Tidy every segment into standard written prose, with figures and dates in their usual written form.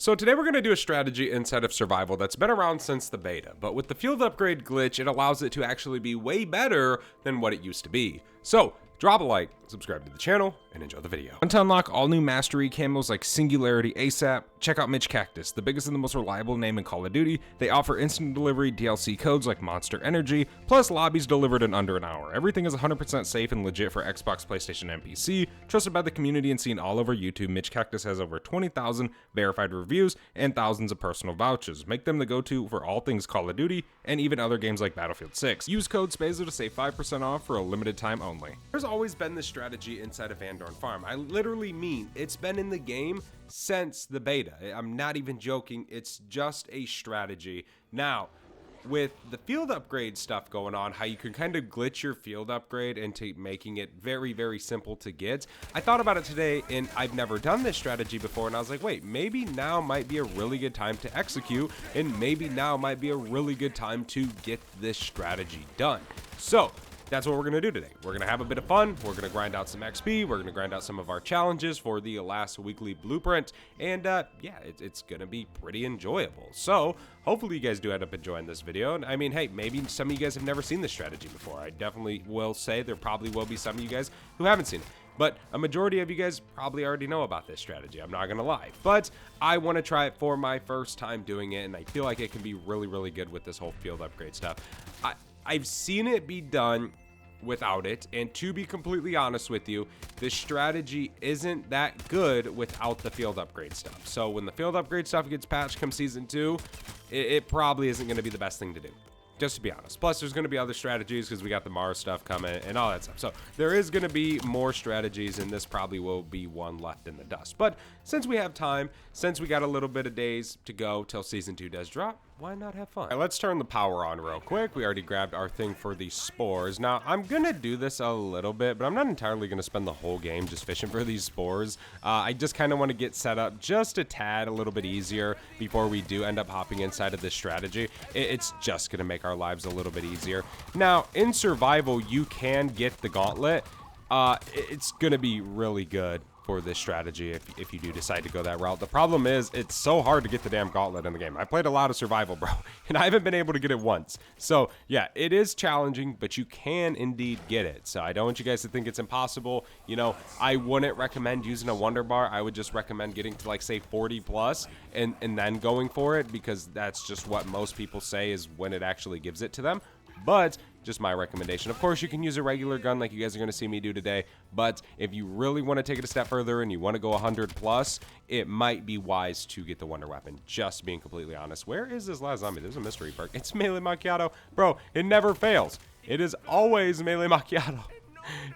So today we're going to do a strategy inside of survival that's been around since the beta, but with the field upgrade glitch, it allows it to actually be way better than what it used to be. So drop a like, subscribe to the channel, and enjoy the video. To unlock all new mastery camos like Singularity ASAP, check out Mitch Cactus, the biggest and the most reliable name in Call of Duty. They offer instant delivery DLC codes like Monster Energy, plus lobbies delivered in under an hour. Everything is 100% safe and legit for Xbox, PlayStation, and PC. Trusted by the community and seen all over YouTube, Mitch Cactus has over 20,000 verified reviews and thousands of personal vouchers. Make them the go-to for all things Call of Duty and even other games like Battlefield 6. Use code SPAZO to save 5% off for a limited time only. There's always been this strategy inside of Van Dorn Farm. I literally mean it's been in the game since the beta. I'm not even joking. It's just a strategy. Now, with the field upgrade stuff going on, how you can kind of glitch your field upgrade into making it very, very simple to get. I thought about it today and I've never done this strategy before, and I was like, wait, maybe now might be a really good time to execute, and maybe now might be a really good time to get this strategy done. So that's what we're going to do today. We're going to have a bit of fun. We're going to grind out some XP. We're going to grind out some of our challenges for the last weekly blueprint. And yeah, it's going to be pretty enjoyable. So hopefully you guys do end up enjoying this video. And I mean, hey, maybe some of you guys have never seen this strategy before. I definitely will say there probably will be some of you guys who haven't seen it. But a majority of you guys probably already know about this strategy. I'm not going to lie. But I want to try it for my first time doing it. And I feel like it can be really, really good with this whole field upgrade stuff. I've seen it be done without it, and to be completely honest with you, this strategy isn't that good without the field upgrade stuff. So when the field upgrade stuff gets patched come season 2, it probably isn't going to be the best thing to do, just to be honest. Plus there's going to be other strategies because we got the Mars stuff coming and all that stuff. So there is going to be more strategies, and this probably will be one left in the dust. But since we have time, since we got a little bit of days to go till season 2 does drop, why not have fun? All right, let's turn the power on real quick. We already grabbed our thing for the spores. Now, I'm going to do this a little bit, but I'm not entirely going to spend the whole game just fishing for these spores. I just kind of want to get set up just a tad a little bit easier before we do end up hopping inside of this strategy. It's just going to make our lives a little bit easier. Now, in survival, you can get the gauntlet. It's going to be really good for this strategy if you do decide to go that route. The problem is it's so hard to get the damn gauntlet in the game. I played a lot of survival, bro, and I haven't been able to get it once. So yeah, it is challenging, but you can indeed get it. So I don't want you guys to think it's impossible. You know, I wouldn't recommend using a wonder bar. I would just recommend getting to like say 40 plus and then going for it, because that's just what most people say is when it actually gives it to them. But just my recommendation. Of course, you can use a regular gun like you guys are going to see me do today, but if you really want to take it a step further and you want to go 100 plus, it might be wise to get the wonder weapon, just being completely honest. Where is this last zombie? There's a mystery perk. It's Melee Macchiato. Bro, it never fails. It is always Melee Macchiato.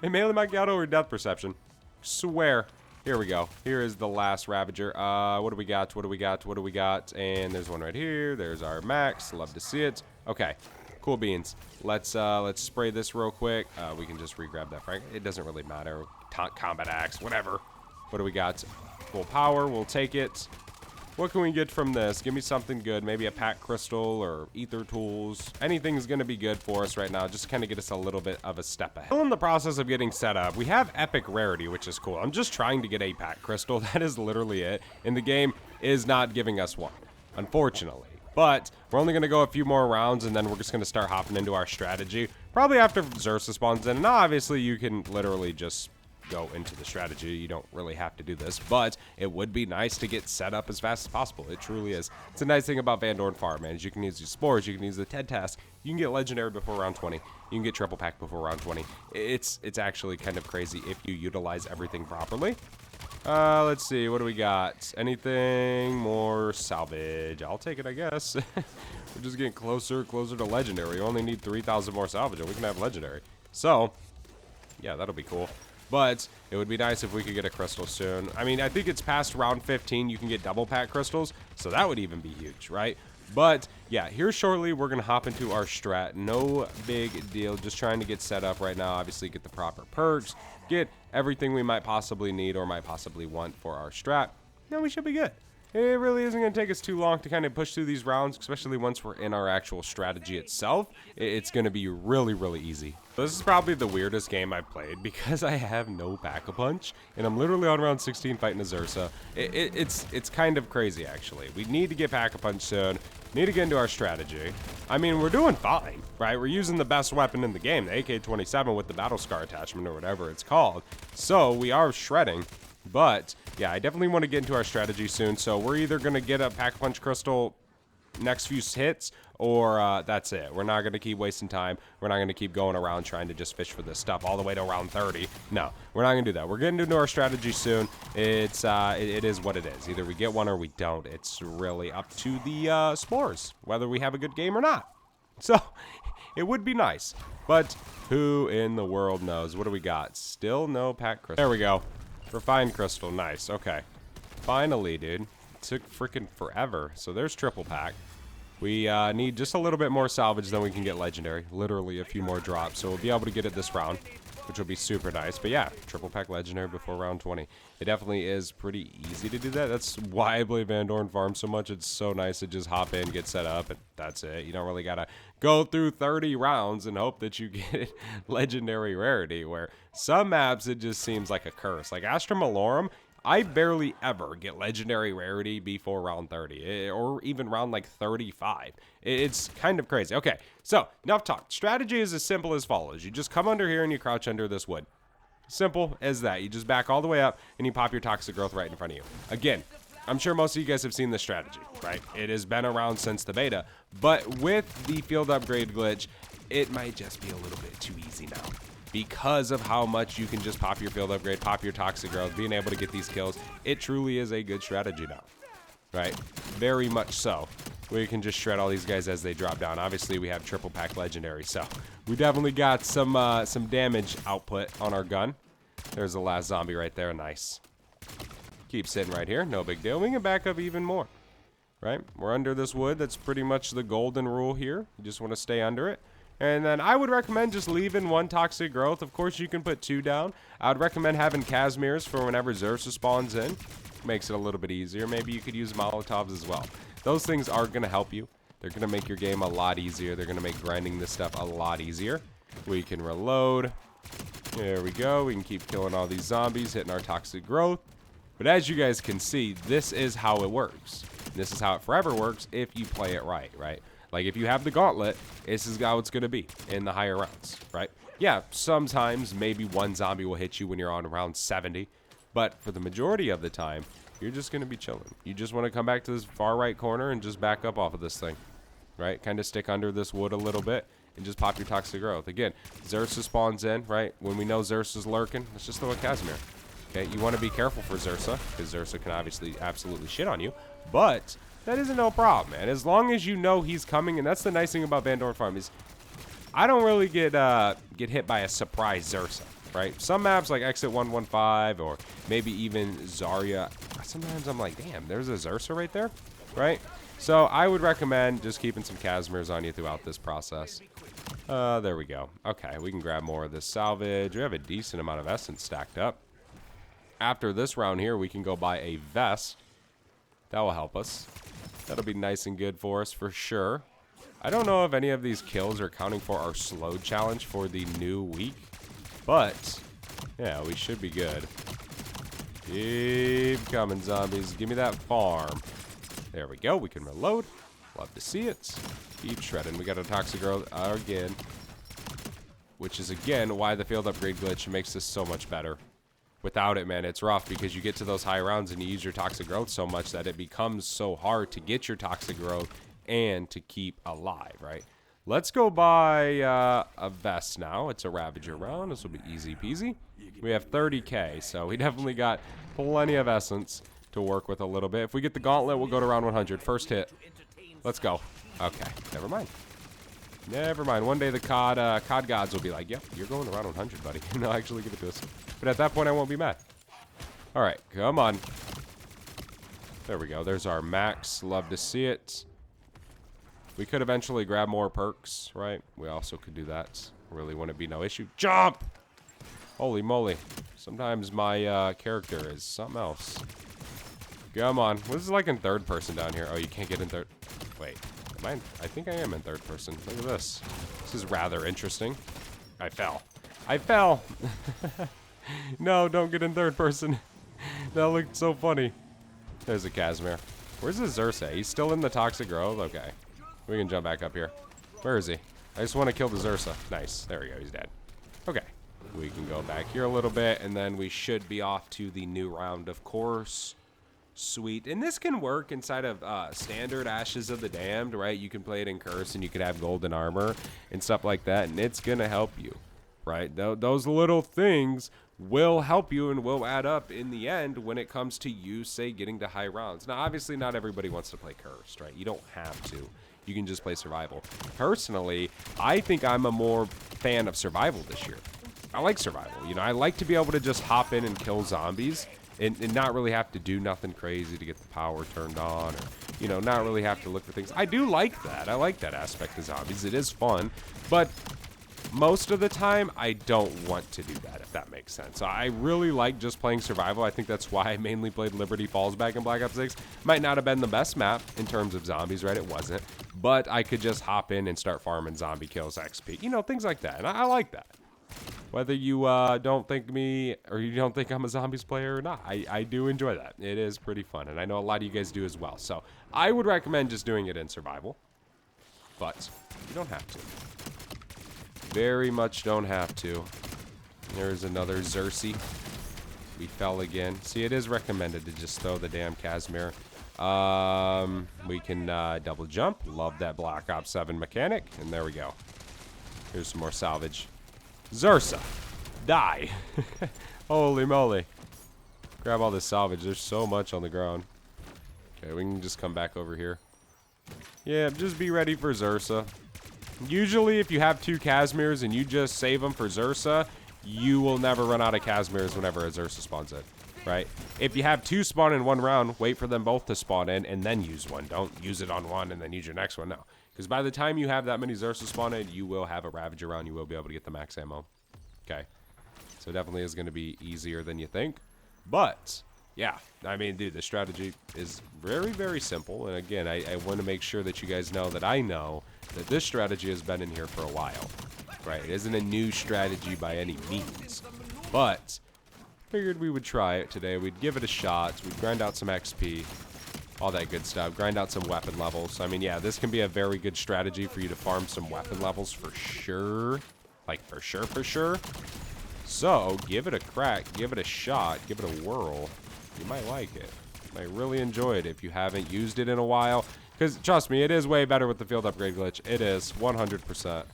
And Melee Macchiato or Death Perception. Swear. Here we go. Here is the last Ravager. What do we got? What do we got? What do we got? And there's one right here. There's our max. Love to see it. Okay. Cool beans. Let's spray this real quick. We can just re-grab that frag. It doesn't really matter. Combat axe, whatever. What do we got? Full power. We'll take it. What can we get from this? Give me something good. Maybe a pack crystal or ether tools. Anything's going to be good for us right now. Just to kind of get us a little bit of a step ahead. Still in the process of getting set up. We have epic rarity, which is cool. I'm just trying to get a pack crystal. That is literally it. And the game is not giving us one, unfortunately. But we're only going to go a few more rounds, and then we're just going to start hopping into our strategy. Probably after Xerxes spawns in. And obviously, you can literally just go into the strategy. You don't really have to do this. But it would be nice to get set up as fast as possible. It truly is. It's a nice thing about Van Dorn Farm, man. Is you can use your spores. You can use the TED task. You can get legendary before round 20. You can get triple pack before round 20. It's actually kind of crazy if you utilize everything properly. Let's see, what do we got? Anything more salvage? I'll take it, I guess. We're just getting closer to legendary. We only need 3,000 more salvage and we can have legendary. So, yeah, that'll be cool. But it would be nice if we could get a crystal soon. I mean, I think it's past round 15 you can get double pack crystals, so that would even be huge, right? But yeah, here shortly we're gonna hop into our strat. No big deal, just trying to get set up right now. Obviously get the proper perks, get everything we might possibly need or might possibly want for our strat. Now we should be good. it really isn't going to take us too long to kind of push through these rounds, especially once we're in our actual strategy itself. It's going to be really, really easy. This is probably the weirdest game I've played because I have no Pack-a-Punch, and I'm literally on round 16 fighting a Zersa. It's kind of crazy, actually. We need to get Pack-a-Punch soon. Need to get into our strategy. I mean, we're doing fine, right? We're using the best weapon in the game, the AK-27 with the Battle Scar attachment or whatever it's called. So we are shredding. But, yeah, I definitely want to get into our strategy soon. So we're either going to get a Pack-a-Punch crystal next few hits, or that's it. We're not going to keep wasting time. We're not going to keep going around trying to just fish for this stuff all the way to round 30. No, we're not going to do that. We're getting into our strategy soon. It is what it is. Either we get one or we don't. It's really up to the Spores, whether we have a good game or not. So, it would be nice. But who in the world knows? What do we got? Still no pack crystal. There we go. Refined crystal. Nice. Okay. Finally, dude. Took freaking forever. So there's triple pack. We need just a little bit more salvage than we can get legendary. Literally a few more drops. So we'll be able to get it this round, which will be super nice. But yeah, triple pack legendary before round 20. It definitely is pretty easy to do that. That's why I play Van Dorn Farm so much. It's so nice to just hop in, get set up, and that's it. You don't really got to go through 30 rounds and hope that you get legendary rarity, where some maps it just seems like a curse. Like Astra Malorum, I barely ever get legendary rarity before round 30, or even round like 35. It's kind of crazy. Okay, so enough talk. Strategy is as simple as follows. You just come under here and you crouch under this wood. Simple as that. You just back all the way up and you pop your Toxic Growth right in front of you. Again, I'm sure most of you guys have seen this strategy, right? It has been around since the beta, but with the field upgrade glitch, it might just be a little bit too easy now. Because of how much you can just pop your field upgrade, pop your Toxic Growth, being able to get these kills, it truly is a good strategy now, right? Very much so. We can just shred all these guys as they drop down. Obviously, we have triple pack legendary, so we definitely got some damage output on our gun. There's the last zombie right there. Nice. Keep sitting right here. No big deal. We can back up even more, right? We're under this wood. That's pretty much the golden rule here. You just want to stay under it. And then I would recommend just leaving one Toxic Growth. Of course, you can put 2 down. I would recommend having Casimirs for whenever Zersa spawns in. Makes it a little bit easier. Maybe you could use Molotovs as well. Those things are going to help you. They're going to make your game a lot easier. They're going to make grinding this stuff a lot easier. We can reload. There we go. We can keep killing all these zombies, hitting our Toxic Growth. But as you guys can see, this is how it works. This is how it forever works if you play it right, right? Like, if you have the gauntlet, this is how it's going to be in the higher rounds, right? Yeah, sometimes maybe one zombie will hit you when you're on around 70. But for the majority of the time, you're just going to be chilling. You just want to come back to this far right corner and just back up off of this thing, right? Kind of stick under this wood a little bit and just pop your Toxic Growth. Again, Zersa spawns in, right? When we know Zersa's lurking, let's just throw a Casimir. Okay, you want to be careful for Zersa, because Zersa can obviously absolutely shit on you. But that isn't no problem, man. As long as you know he's coming, and that's the nice thing about Van Dorn Farm is I don't really get hit by a surprise Zersa, right? Some maps like Exit 115 or maybe even Zarya, sometimes I'm like, damn, there's a Zersa right there, right? So I would recommend just keeping some Casimirs on you throughout this process. There we go. Okay, we can grab more of this salvage. We have a decent amount of essence stacked up. After this round here, we can go buy a vest. That will help us. That'll be nice and good for us for sure. I don't know if any of these kills are counting for our slow challenge for the new week, but yeah, we should be good. Keep coming, zombies. Give me that farm. There we go. We can reload. Love to see it. Keep shredding. We got a Toxic Growth again, which is again why the field upgrade glitch makes this so much better. Without it, man, it's rough because you get to those high rounds and you use your Toxic Growth so much that it becomes so hard to get your Toxic Growth and to keep alive, right? Let's go buy a vest now. It's a Ravager round. This will be easy peasy. We have 30k, so we definitely got plenty of essence to work with a little bit. If we get the gauntlet, we'll go to round 100. First hit. Let's go. Okay, never mind. Never mind. One day the COD gods will be like, yep, you're going around 100, buddy. And they'll actually give it to us. But at that point, I won't be mad. All right, come on. There we go. There's our max. Love to see it. We could eventually grab more perks, right? We also could do that. Really wouldn't be no issue. Jump! Holy moly. Sometimes my character is something else. Come on. This is like in third person down here. Oh, you can't get in third. Wait. Am I in... I think I am in third person. Look at this. This is rather interesting. I fell. I fell. No, don't get in third person. That looked so funny. There's a Casimir. Where's the Xerxes? He's still in the Toxic Grove? Okay. We can jump back up here. Where is he? I just want to kill the Xerxes. Nice. There we go. He's dead. Okay. We can go back here a little bit, and then we should be off to the new round, of course. Sweet. And this can work inside of standard Ashes of the Damned, right? You can play it in Curse, and you could have golden armor and stuff like that, and it's going to help you, right? Those little things will help you and will add up in the end when it comes to you, say, getting to high rounds. Now, obviously, not everybody wants to play Cursed, right? You don't have to. You can just play Survival. Personally, I think I'm a more fan of Survival this year. I like Survival. You know, I like to be able to just hop in and kill zombies and not really have to do nothing crazy to get the power turned on, or, you know, not really have to look for things. I do like that. I like that aspect of zombies. It is fun, but most of the time, I don't want to do that, if that makes sense. I really like just playing Survival. I think that's why I mainly played Liberty Falls back in Black Ops 6. Might not have been the best map in terms of zombies, right? It wasn't. But I could just hop in and start farming zombie kills, XP. You know, things like that. And I like that. Whether you don't think me, or you don't think I'm a zombies player or not, I do enjoy that. It is pretty fun. And I know a lot of you guys do as well. So I would recommend just doing it in Survival. But you don't have to. Very much don't have to. There's another Xerxes. We fell again. See, it is recommended to just throw the damn Casimir. We can double jump. Love that Black Ops 7 mechanic. And there we go. Here's some more salvage. Xerxes, die. Holy moly. Grab all this salvage. There's so much on the ground. Okay, we can just come back over here. Yeah, just be ready for Xerxes. Usually, if you have two Casimirs and you just save them for Xerxes, you will never run out of Casimirs whenever a Xerxes spawns in, right? If you have two spawn in one round, wait for them both to spawn in and then use one. Don't use it on one and then use your next one. No. Because by the time you have that many Xerxes spawn in, you will have a Ravager round. You will be able to get the max ammo. Okay. So definitely is going to be easier than you think. But, yeah. I mean, dude, the strategy is very, very simple. And again, I want to make sure that you guys know that I know that this strategy has been in here for a while. Right? It isn't a new strategy by any means. But, figured we would try it today. We'd give it a shot. We'd grind out some XP. All that good stuff. Grind out some weapon levels. I mean, yeah, this can be a very good strategy for you to farm some weapon levels for sure. Like, for sure, for sure. So, give it a crack. Give it a shot. Give it a whirl. You might like it. You might really enjoy it if you haven't used it in a while. Because, trust me, it is way better with the field upgrade glitch. It is, 100%.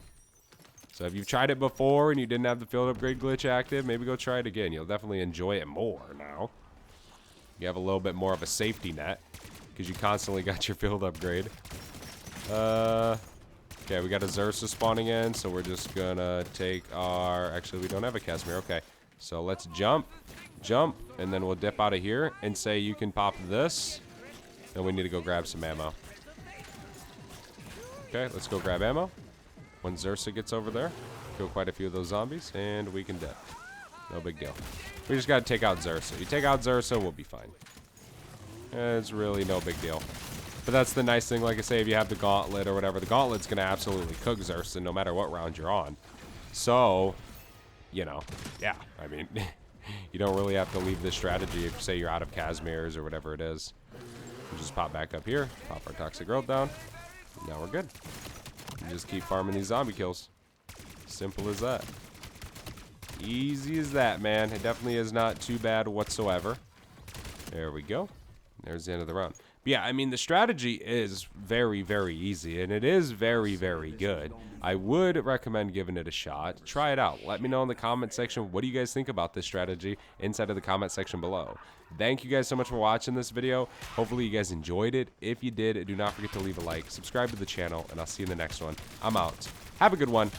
So, if you've tried it before and you didn't have the field upgrade glitch active, maybe go try it again. You'll definitely enjoy it more now. You have a little bit more of a safety net because you constantly got your field upgrade. Okay, we got a Xerxes spawning in, so we're just gonna take our... Actually, we don't have a Casimir. Okay, so let's jump, and then we'll dip out of here and say you can pop this. And we need to go grab some ammo. Okay, let's go grab ammo. When Xerxes gets over there, kill quite a few of those zombies, and we can dip. No big deal. We just gotta take out Xerxes. You take out Xerxes, we'll be fine. It's really no big deal. But that's the nice thing, like I say, if you have the Gauntlet or whatever, the Gauntlet's gonna absolutely cook Xerxes no matter what round you're on. So, you know, yeah, I mean, you don't really have to leave this strategy if, say, you're out of Casimirs or whatever it is. We just pop back up here, pop our Toxic Growth down, and now we're good. And just keep farming these zombie kills. Simple as that. Easy as that, man. It definitely is not too bad whatsoever. There we go. There's the end of the round. But yeah, I mean, the strategy is very, very easy, and it is very, very good. I would recommend giving it a shot. Try it out. Let me know in the comment section, what do you guys think about this strategy inside of the comment section below. Thank you guys so much for watching this video. Hopefully you guys enjoyed it. If you did, do not forget to leave a like, subscribe to the channel, and I'll see you in the next one. I'm out. Have a good one.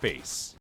Peace.